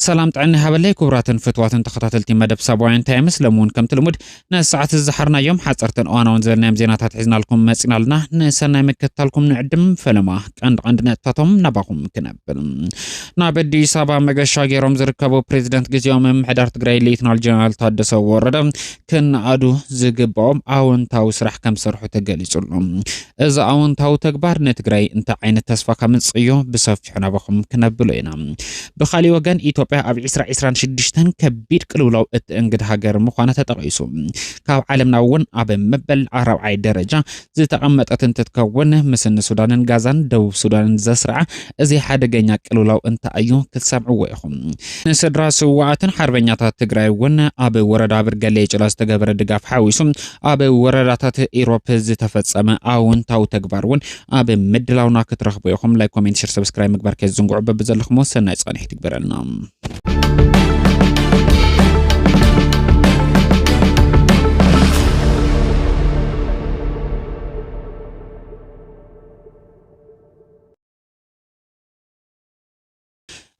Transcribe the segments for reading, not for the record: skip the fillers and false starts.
سلام تعني هبلي كبراتن فتواتن تخطاتلتي مدب سابوين تايمس لمون كم تلمود نساعة الزحرنا يوم حصرتن أنا ونزلنا مزينات حزنا لكم مسئنا لنا نسانا مكتالكم نعدم فلما عندنا تاتم نباكم كنبل نابدي سابا مغشا غيروم زركبو بريزيدنت غزيوم محدار تግራይ ሌተናል ጀነራል ታደሰ ወረደ كن عدو زغباوم አዎንታው ስራሕ ከም ሰርሑ ተገሊጹሎም እዚ አዎንታው ተግባር ነትግራይ እንተ ዓይነት ተስፋ ከምጽዮ ብሰፊሕ ናባኹም ክነብሎ ኢና ብኻሊ ወገን ኢትዮጵያ ኣብ 2026 ከቢድ ቅልውላው እትእንግድ ሃገር ምዃና ተጠቂሱ ካብ ዓለምና እውን ኣብ መበል 4ይ ደረጃ ዝተቐመጠት እንትትከውን ምስን ሱዳንን ጋዛን ደቡብ ሱዳንን ዘስርዓ እዚ ሓደገኛ ቅልውላው እንተኣዩ ክትሰምዕዎ ኢኹም ንስድራ ስዋዕትን ሓርበኛታት ትግራይ እውን ኣብ ወረዳ ብርገሌ ጭላ ዝተገበረ ድጋፍ ሓዊሱ ኣብ ወረዳታት ኢሮፕ ዝተፈጸመ አዎንታው ተግባር እውን ኣብ ምድላውና ክትረኽቡ ኢኹም ላይክ ኮሜንት ሼር ሰብስክራይብ ምግባር ከዝንጉዑ በብዘለኹም ሰናይ ጻንሕ ትግበረልና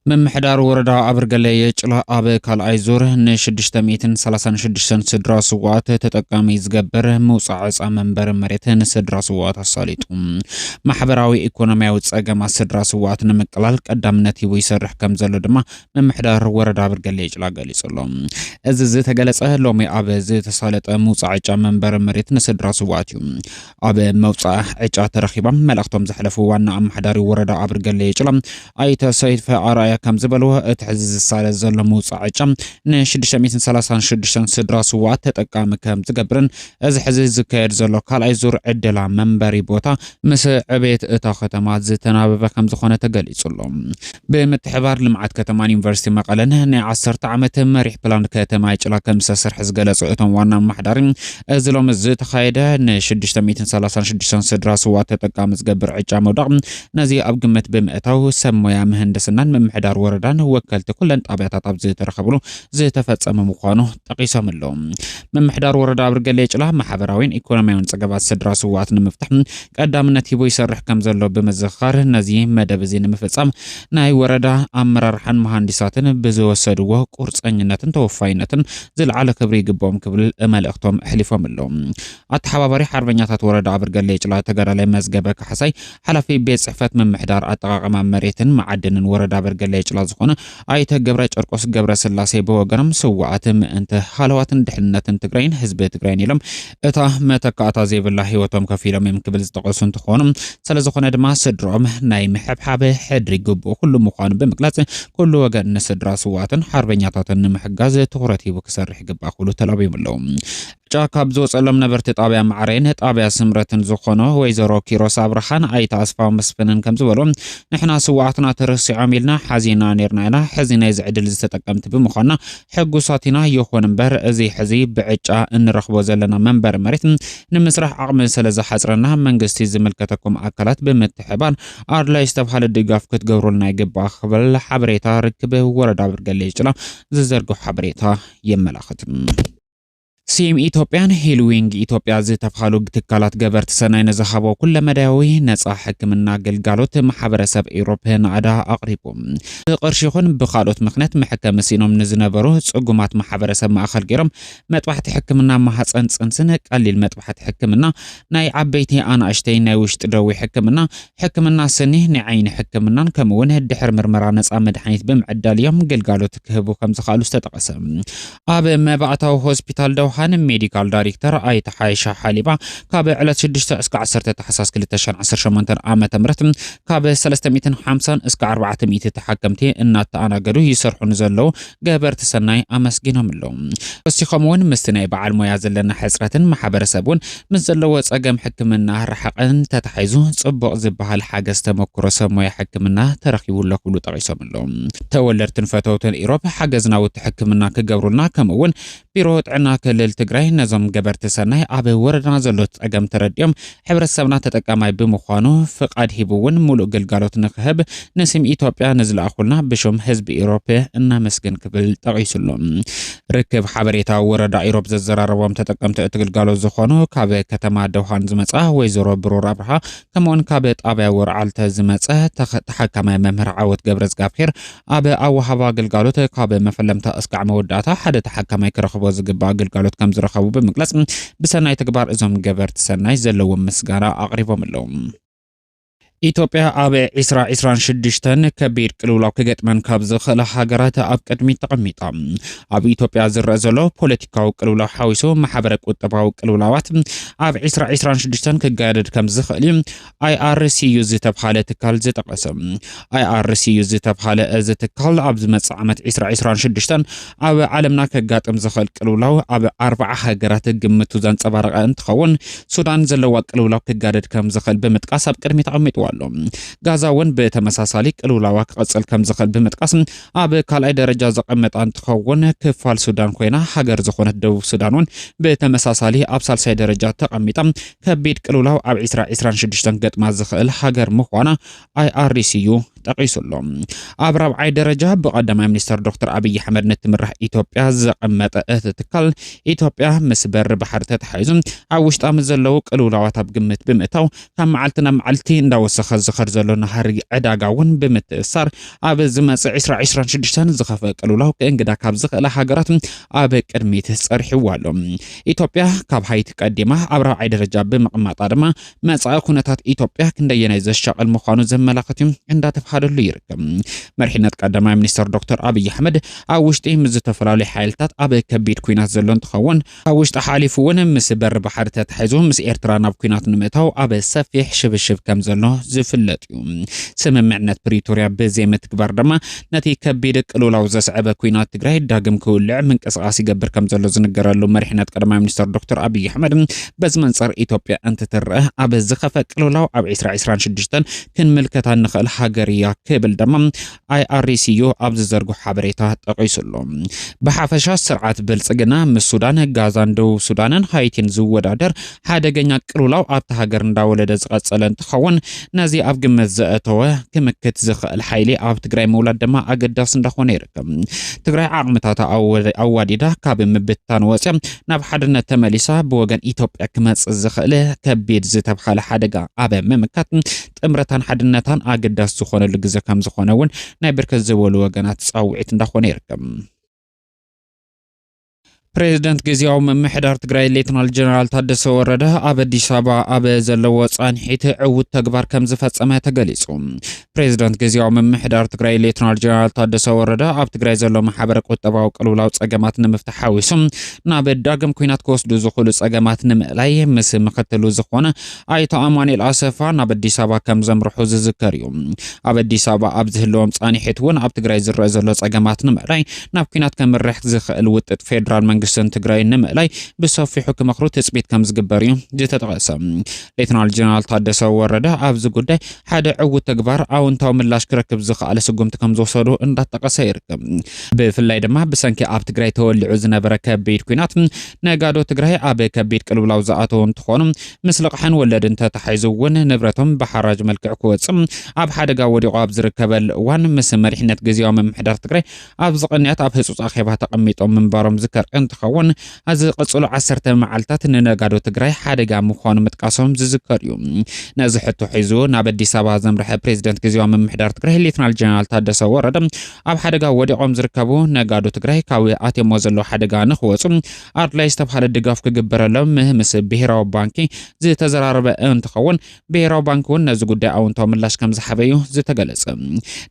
ممحدار وردا أبرقلي يجلا أبي كالأيزور نشدشت 636 سدرا سوات تتقامي زقبر موصعص منبر مريتن سدرا سوات الصاليتهم محبراوي إيكونومي وتساقما سدرا سوات نمقلال قدامنتي ويسرح كمزلو دما ممحدار وردا أبرقلي يجلا قالي صلوم أزي تقلص لومي أبي زي تسالت موصعص منبر مريتن سدرا سواتيوم أبي موصع عجا ترخيبا ملأختم زحلفو وانا محدار وردا أبرقلي يجلا أيت سيد فعرايا كم زبلوه اتحزز السالة زلمو صعجم نشدش 636 سدرا سوات تتقام كم زقبرن از حزز كير زلو كالايزور عدلا منبري بوتا مس عبيت اتا ختمات زتناببا كم زخونة تقليصلهم بمتحبار لمعات كتمان يونيفرسيتي مقالن ني 10 عامت مريح بلان كتما يجلا كم سسر حز قلص اتم وانا محدارين ازلوم زت خايده نشدش 636 سدرا سوات تتقام زقبر عجا مودق نزي ابقمت بمئتاو سمويا مهندسنان ممحدار وردان وكلت كلن طابعات طاب زي ترخبلو زي تفصم مخانو تقيسم اللهم ممحدار وردا برقلي يجلا محبراوين ايكونوميون صقبات سدرا سوات نمفتح قدامنت يبو يسرح كم زلو بمزخار نزي مدب زي نمفصم ناي وردا امرارحن مهندساتن بزوسدو قرصنينتن توفاينتن زلعله كبري يقبوم كبل ملእክቶም احلفهم اللهم اتحبابري حربኛታት ወረዳ برقلي يجلا تغرالاي مزغبه كحساي حلفي بيت صحفت ممحدار اطقاقم مريتن معدنن ወረዳ برقلي يجلا زخونه ايته قبره ጨርቆስ ገብረ ስላሴ በወገንም ስዋዓትም እንተ ሓለዋትን ድሕነትን ትግራይን ህዝቢ ትግራይን ኢሎም እታ መተካታ ዘይብላ ህይወቶም ከፊሎም ክብል ዝተቆሱ እንትኾኑ ስለዝኾነ ድማ ስድሮም ናይ ምሕብሓበ ሕድሪ ግቡ ኩሉ ምዃኑ ብምግላጽ ኩሉ ወገን ንስድራ ስዋዕትን ሓርበኛታትን ንምሕጋዝ ትኹረት ሂቡ ክሰርሕ ይግባእ ኩሉ ተላቢሞም ጫካብ ዝወጸሎም ነበርቲ ጣብያ ማዕረን ጣብያ ስምረትን ዝኾነ ወይዘሮ ኪሮስ አብርሃን አይታ አስፋው መስፍንን ከም ዝበሎም ንሕና ስዋዕትና ተረሲዖም ኢልና ሓዚና ነርና ኢና ሕዚና ዝዕድል ዝተጠቀምት ብምዃና ሕጉሳቲና ይኹን እምበር እዚ ሕዚ ብዕጫ እንረኽቦ ዘለና መንበር መሬት ንምስራሕ ዓቕሚ ስለዝሓፅረና መንግስቲ ዝምልከተኩም አካላት ብምትሕባር ኣድላይ ዝተብሃለ ድጋፍ ክትገብሩልና ይግባእ ክብል ሓበሬታ ርክብ ወረዳ ብርገሌ ይጭላ ዝዘርግሑ ሓበሬታ የመላኽት سيم إثيوبيان هيلوينج إثيوبيا زتفخالو تكالات جبرت سنة نزخبو كل مداوي نصح حكمنا قلقالوت محبرسب إيروبيان عدا أقربهم قرشيخون بخالوت مخنت محكم سينوم نزنبرو صقومات محبرسب مأخر جرم مطبحت حكمنا محصنسنسنك قليل مطبحت حكمنا ناي عبيتي أنا أشتي ناوشت دروي حكمنا سنه نعين حكمنا كمون الدحر مرمرا نص مدحنيت بمعدال يوم قلقالوت كهبو كم زخالو استتقسم أب ما بعتو هوسبيتال دوحان ميديكال دايركتور ايت حايشه حليبه كاب على 6 اسك 10 تحساس 2018 عام تمرت كاب 350 اسك 400 تحكمتي ان انا قدو يسرحون زلو جبرت سناي امسجنهم لهم بسيخمون مستناي بعل مويا زلنا حسرتن محبرسبون من زلو صقم حكمنا رحقن تتحيزو صبق زبحال حاجز تمكرو سمويا حكمنا ترخيبو لكل طريسم لهم تولرتن فتوتن ايروب حاجزنا وتحكمنا كجبرنا كمون بيرو عنا كل ክልል ትግራይ ነዞም ገበርቲ ሰናይ ኣብ ወረዳና ዘሎ ጸገም ተረዲኦም ሕብረተሰብና ተጠቃማይ ብምዃኑ ፍቃድ ሂቡውን ሙሉእ ግልጋሎት ንክህብ ንስም ኢትዮጵያ ንዝለኣኹልና ብሽም ህዝቢ ኢሮፕ እናመስግን ክብል ጠቂሱሎ ርክብ ሓበሬታ ወረዳ ኢሮፕ ዘዘራረቦም ተጠቀምቲ እቲ ግልጋሎት ዝኾኑ ካብ ከተማ ደውሃን ዝመጻ ወይዘሮ ብሩር ኣብርሃ ከምኡውን ካብ ጣብያ ወርዓልተ ዝመጸ ተሓካማይ መምህር ዓወት ገብረ ዝጋብሔር ኣብ ኣወሃባ ግልጋሎት ካብ መፈለምታ እስካዕ መወዳእታ ሓደ ተሓካማይ ክረኽቦ ዝግባእ ግልጋሎት ከም ዝረኸቡ ብምግላጽ ብሰናይ ተግባር እዞም ገበርቲ ሰናይ ዘለዎም ምስጋና ኣቕሪቦም ኣለዉ ኢትዮጵያ ኣብ 2026 ከቢድ ቅልውላው ክገጥመን ካብ ዝኽእል ሃገራት ኣብ ቅድሚት ተቐሚጣ ኣብ ኢትዮጵያ ዝረአ ዘሎ ፖለቲካዊ ቅልውላው ሓዊሱ ማሕበረ ቁጠባዊ ቅልውላዋት ኣብ 2026 ክጋየድ ከም ዝኽእል IRCU ዝተባሃለ ትካል ዝጠቐሰ IRCU ዝተባሃለ እዚ ትካል ኣብ ዝመጽእ ዓመት 2026 ኣብ ዓለምና ከጋጥም ዝኽእል ቅልውላው ኣብ 40 ሃገራት ግምቱ ዘንጸባረቐ እንትኸውን ሱዳን ዘለዋ ቅልውላው ክጋየድ ከም ዝኽእል ብምጥቃስ ኣብ ቅድሚት ተቐሚጡ ጋዛ ውን በተመሳሳሊ ቅልውላዋ ክቐጽል ከም ዝኽእል ብምጥቃስ ኣብ ካልኣይ ደረጃ ዘቐመጠ እንትኸውን ክፋል ሱዳን ኮይና ሃገር ዝኾነት ደቡብ ሱዳን ውን በተመሳሳሊ ኣብ ሳልሳይ ደረጃ ተቐሚጣ ከቢድ ቅልውላው ኣብ 2026 ገጥማ ዝኽእል ሃገር ምዃና IRCU ጠቂሱሎ ኣብ ራብዓይ ደረጃ ብቀዳማይ ሚኒስተር ዶክተር አብይ አሕመድ ንትምራሕ ኢትዮጵያ ዘቐመጠ እቲ ትካል ኢትዮጵያ ምስ በር ባሕሪ ተተሓሒዙ ኣብ ውሽጣ ዘለው ቅልውላዋት ኣብ ግምት ብምእታው ካብ መዓልቲ ናብ መዓልቲ እንዳወሰኸ ዝኸድ ዘሎ ናሃሪ ዕዳጋ ውን ብምትእሳር ኣብ ዝመጽእ 2026 ዝኸፈ ቅልውላው ከእንግዳ ካብ ዝኽእል ሃገራት ኣብ ቅድሚት ጸርሒዋ ኣሎ ኢትዮጵያ ካብ ሃይቲ ቀዲማ ኣብ ራብዓይ ደረጃ ብምቕማጣ ድማ መጻኢ ኩነታት ኢትዮጵያ ክንደየናይ ዘሻቀል ምዃኑ ዘመላኽት እንዳተፈሃደሉ ይርከብ መርሒነት ቀዳማይ ሚኒስተር ዶክተር አብይ አሕመድ ኣብ ውሽጢ ምዝተፈላለዩ ሓይልታት ኣብ ከቢድ ኩናት ዘሎ እንትኸውን ኣብ ውሽጢ ሓሊፉ ውን ምስ በር ባሕሪ ተተሓሒዙ ምስ ኤርትራ ናብ ኩናት ንምእታው ኣብ ሰፊሕ ሽብሽብ ከም ዘሎ ዝፍለጥ እዩ ስምምዕነት ፕሪቶሪያ ብዘይምትግባር ድማ ነቲ ከቢድ ቅልውላው ዘስዕበ ኩናት ትግራይ ዳግም ክውልዕ ምንቅስቃስ ይገብር ከም ዘሎ ዝንገረሉ መርሒነት ቀዳማይ ሚኒስተር ዶክተር አብይ አሕመድ በዚ መንጸር ኢትዮጵያ እንትትረአ ኣብ ዝኸፈ ቅልውላው ኣብ 2026 ክንምልከታ ንኽእል ሃገር እያ ክብል ድማ IRCU ኣብ ዝዘርጉ ሓበሬታ ጠቂሱሎ ብሓፈሻ ስርዓት ብልጽግና ምስ ሱዳን ጋዛን ደቡብ ሱዳንን ሃይቲን ዝወዳደር ሓደገኛ ቅልውላው ኣብቲ ሃገር እንዳወለደ ዝቐጸለ እንትኸውን ነዚ ኣብ ግምት ዘእተወ ክምክት ዝኽእል ሓይሊ ኣብ ትግራይ ምውላድ ድማ ኣገዳሲ እንዳኾነ ይርከብ ትግራይ ዓቕምታታ ኣዋዲዳ ካብ ምብታን ወፅያ ናብ ሓድነት ተመሊሳ ብወገን ኢትዮጵያ ክመጽእ ዝኽእል ከቢድ ዝተባሃለ ሓደጋ ኣብ ምምካት ጥምረታን ሓድነታን ኣገዳሲ ዝኾነሉ ግዜ ከም ዝኾነ ውን ናይ ብርክት ዝበሉ ወገናት ጻውዒት እንዳኾነ ይርከብ ፕሬዝዳንት ጊዜያዊ ምምሕዳር ትግራይ ሌተናል ጀነራል ታደሰ ወረደ ኣብ አዲስ አበባ ኣብ ዘለዎ ጻንሒት ዕውት ተግባር ከም ዝፈጸመ ተገሊጹ ፕሬዝዳንት ጊዜያዊ ምምሕዳር ትግራይ ሌተናል ጀነራል ታደሰ ወረደ ኣብ ትግራይ ዘሎ ማሕበረ ቁጠባዊ ቅልውላው ጸገማት ንምፍታሕ ሓዊሱ ናብ ዳግም ኩናት ክወስዱ ዝኽእሉ ጸገማት ንምእላይ ምስ ምክትሉ ዝኾነ ኣይቶ ኣማኑኤል ኣሰፋ ናብ አዲስ አበባ ከም ዘምርሑ ዝዝከር እዩ ኣብ አዲስ አበባ ኣብ ዝህልዎም ጻንሒት ውን ኣብ ትግራይ ዝረአ ዘሎ ጸገማት ንምእላይ ናብ ኩናት ከምርሕ ዝኽእል ውጥጥ ፌደራል መንግስትን ትግራይ ንምእላይ ብሰፊሑ ክመኽሩ ትጽቢት ከም ዝግበር እዩ ዝተጠቐሰ ሌተናል ጀነራል ታደሰ ወረደ ኣብዚ ጉዳይ ሓደ ዕውት ተግባር ኣውንታዊ ምላሽ ክረክብ ዝኽኣለ ስጉምቲ ከም ዝወሰዱ እንዳጠቐሰ ይርከብ ብፍላይ ድማ ብሰንኪ ኣብ ትግራይ ተወሊዑ ዝነበረ ከቢድ ኩናት ነጋዶ ትግራይ ኣብ ከቢድ ቅልውላው ዝኣተው እንትኾኑ ምስ ልቕሕን ወለድን ተተሓሒዙ ውን ንብረቶም ብሓራጅ መልክዕ ክወፅም ኣብ ሓደጋ ወዲቑ ኣብ ዝርከበሉ እዋን ምስ መሪሕነት ጊዜያዊ ምምሕዳር ትግራይ ኣብ ዝቕንያት ኣብ ህጹጽ ኣኼባ ተቐሚጦም ምንባሮም ዝከር እንትኸውን እዚ ቅጽሉ 10 መዓልታት ንነጋዶ ትግራይ ሓደጋ ምዃኑ ምጥቃሶም ዝዝከር እዩ ነዚ ሕቶ ሒዙ ናብ አዲስ አበባ ዘምርሐ ፕሬዝዳንት ጊዜያዊ ምምሕዳር ትግራይ ሌተናል ጀነራል ታደሰ ወረደ ኣብ ሓደጋ ወዲቖም ዝርከቡ ነጋዶ ትግራይ ካብ ኣትየሞ ዘሎ ሓደጋ ንኽወፁ ኣድላይ ዝተባሃለ ድጋፍ ክግበረሎም ምስ ብሄራዊ ባንኪ ዝተዘራረበ እንትኸውን ብሄራዊ ባንኪ ውን ነዚ ጉዳይ ኣውንታዊ ምላሽ ከም ዝሓበ እዩ ዝተገለጸ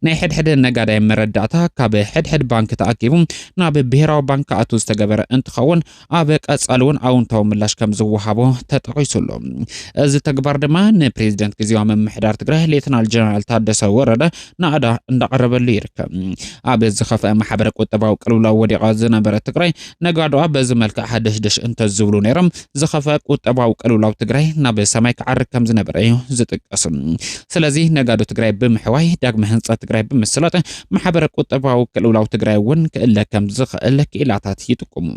ናይ ሕድሕድ ነጋዳይ መረዳእታ ካብ ሕድሕድ ባንኪ ተኣኪቡ ናብ ብሄራዊ ባንኪ ኣቱ ዝተገበረ እንትኸውን ኣብ ቀጻሊ ውን ኣውንታዊ ምላሽ ከም ዝወሃቦ ተጠቒሱሎ እዚ ተግባር ድማ ንፕሬዝዳንት ጊዜያዊ ምምሕዳር ትግራይ ሌተናል ጀነራል ታደሰ ወረደ ናዕዳ እንዳቀረበሉ ይርከብ ኣብ ዝኸፈአ ማሕበረ ቁጠባዊ ቅልውላው ወዲቓ ዝነበረ ትግራይ ነጋዶኣ በዚ መልክዕ ሓደሽደሽ እንተዝብሉ ነይሮም ዝኸፈአ ቁጠባዊ ቅልውላው ትግራይ ናብ ሰማይ ክዓርግ ከም ዝነበረ እዩ ዝጥቀስ ስለዚ ነጋዶ ትግራይ ብምሕዋይ ዳግመ ህንጸት ትግራይ ብምስላጥ ማሕበረ ቁጠባዊ ቅልውላው ትግራይ ውን ክእለ ከም ዝኽእል ክኢላታት ይጥቁሙ